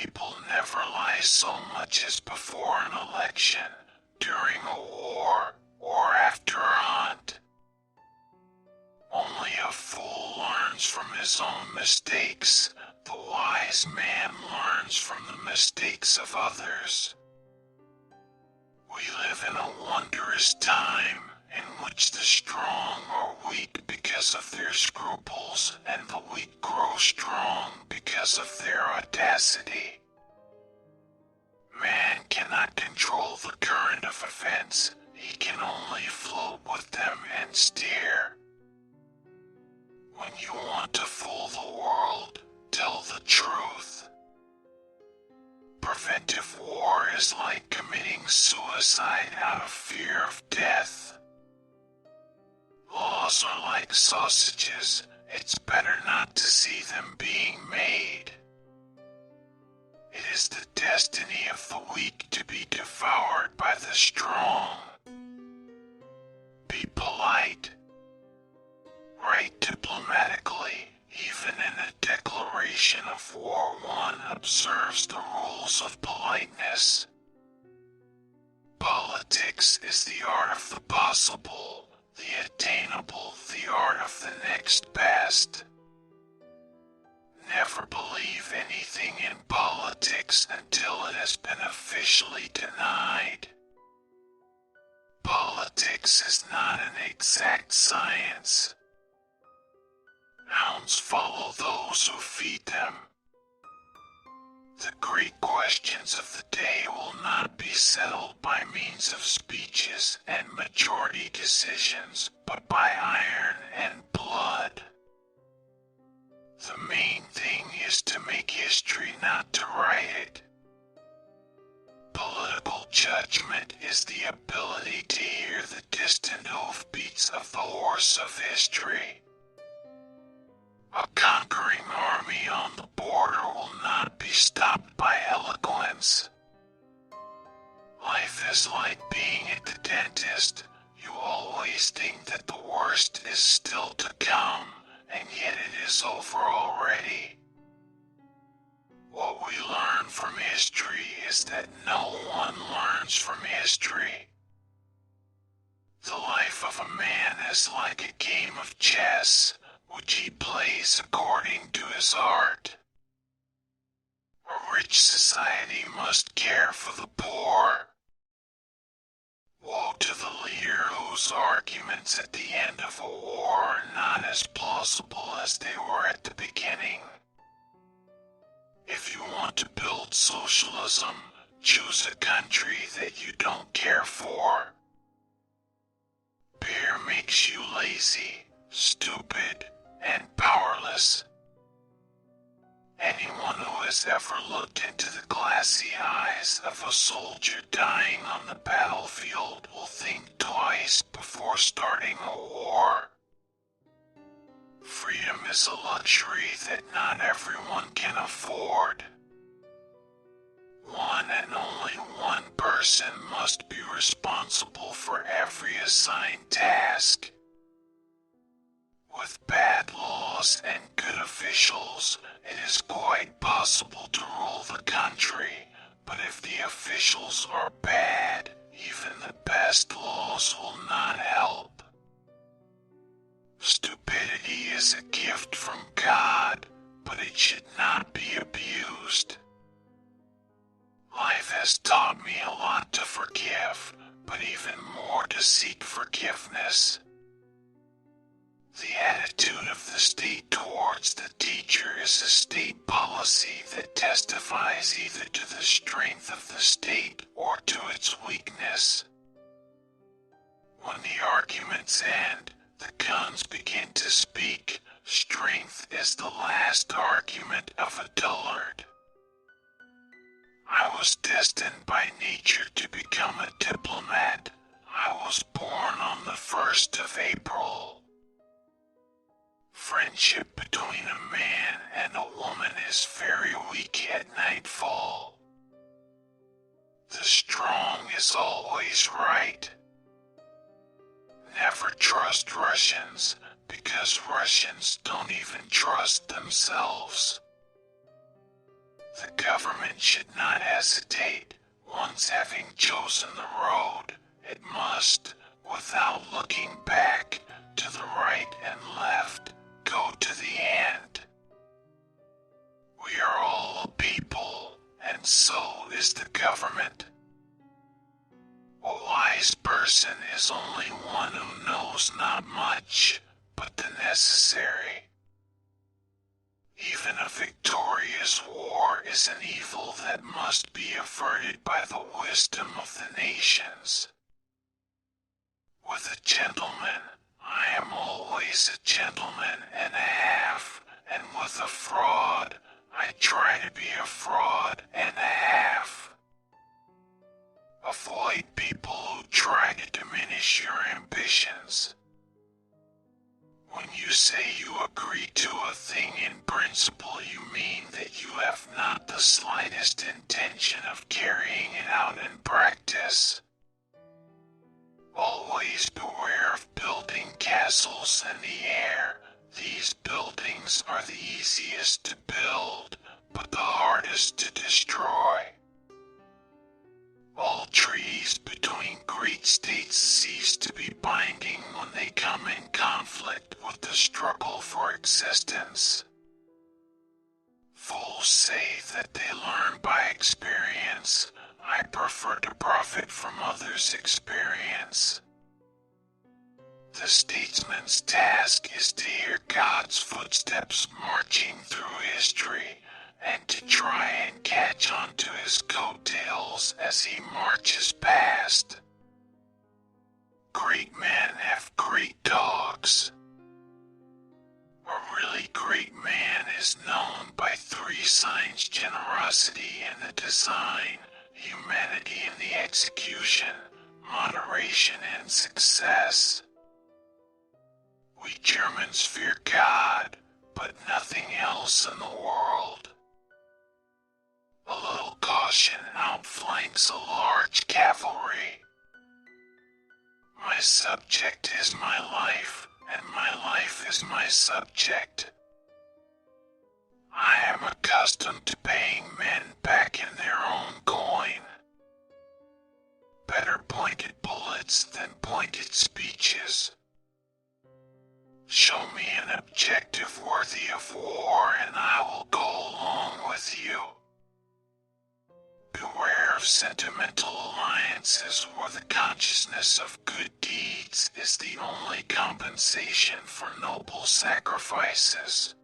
people never lie so much as before an election, during a war, or after a hunt. Only a fool learns from his own mistakes. The wise man learns from the mistakes of others. We live in a wondrous time in which the strong are weak because of their scruples, and the weak grow strong because of their audacity. Man cannot control the current of events. He can only float with them and steer. When you want to fool the world, tell the truth. Preventive war is like committing suicide out of fear of death. Laws are like sausages. It's better not to see them being made. It is the destiny of the weak to be devoured by the strong. Be polite. Write diplomatically. Even in a declaration of war, one observes the rules of politeness. Politics is the art of the possible, the attainable, the art of the next best. Never believe anything in politics until it has been officially denied. Politics is not an exact science. Hounds follow those who feed them. The great questions of the day will not be settled by means of speeches and majority decisions, but by iron and blood. The main thing is to make history, not to write it. Political judgment is the ability to hear the distant hoofbeats of the horse of history. A conquering army on the border will not be stopped by eloquence. Life is like being at the dentist. You always think that the worst is still to come, and yet it is over already. What we learn from history is that no one learns from history. The life of a man is like a game of chess, which he plays according to his art. A rich society must care for the poor. Woe to the leader whose arguments at the end of a war are not as plausible as they were at the beginning. If you want to build socialism, choose a country that you don't care for. Beer makes you lazy, stupid, and powerless. Anyone who has ever looked into the glassy eyes of a soldier dying on the battlefield will think twice before starting a war. Freedom is a luxury that not everyone can afford. One and only one person must be responsible for every assigned task. With bad laws and good officials, it is quite possible to rule the country, but if the officials are bad, even the best laws will not help. Stupidity is a gift from God, but it should not be abused. Life has taught me a lot to forgive, but even more to seek forgiveness. The attitude of the state towards the teacher is a state policy that testifies either to the strength of the state or to its weakness. When the arguments end, the guns begin to speak. Strength is the last argument of a dullard. I was destined by nature to become a diplomat. I was born on the 1st of April. Friendship between a man and a woman is very weak at nightfall. The strong is always right. Never trust Russians, because Russians don't even trust themselves. The government should not hesitate. Once having chosen the road, it must, without looking back, to the right and left, go to the end. We are all a people, and so is the government. A wise person is only one who knows not much, but the necessary. Even a victorious war is an evil that must be averted by the wisdom of the nations. With a gentleman, I am always a gentleman and a half, and with a fraud, I try to be a fraud and a half. Avoid people who try to diminish your ambitions. When you say you agree to a thing in principle, you mean that you have not the slightest intention of carrying it out in practice. Always beware of building castles in the air. These buildings are the easiest to build, but the hardest to destroy. All treaties between great states cease to be binding when they come in conflict with the struggle for existence. Fools say that they learn by experience. I prefer to profit from others' experience. The statesman's task is to hear God's footsteps marching through history, and to try and catch onto his coattails as he marches past. Great men have great dogs. A really great man is known by 3 signs: generosity in the design, humanity in the execution, moderation and success. We Germans fear God, but nothing else in the world. A little caution outflanks a large cavalry. My subject is my life, and my life is my subject. I am accustomed to paying men back in their own coin. Better pointed bullets than pointed speeches. Show me an objective worthy of war, and I will go along with you. Beware of sentimental alliances where the consciousness of good deeds is the only compensation for noble sacrifices.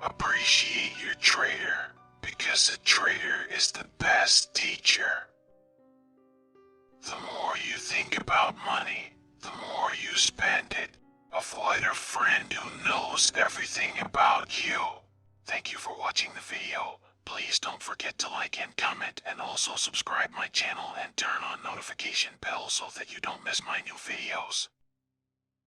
Appreciate your traitor, because a traitor is the best teacher. The more you think about money, the more you spend it. Avoid a friend who knows everything about you. Thank you for watching the video. Please don't forget to like and comment, and also subscribe my channel and turn on notification bell so that you don't miss my new videos.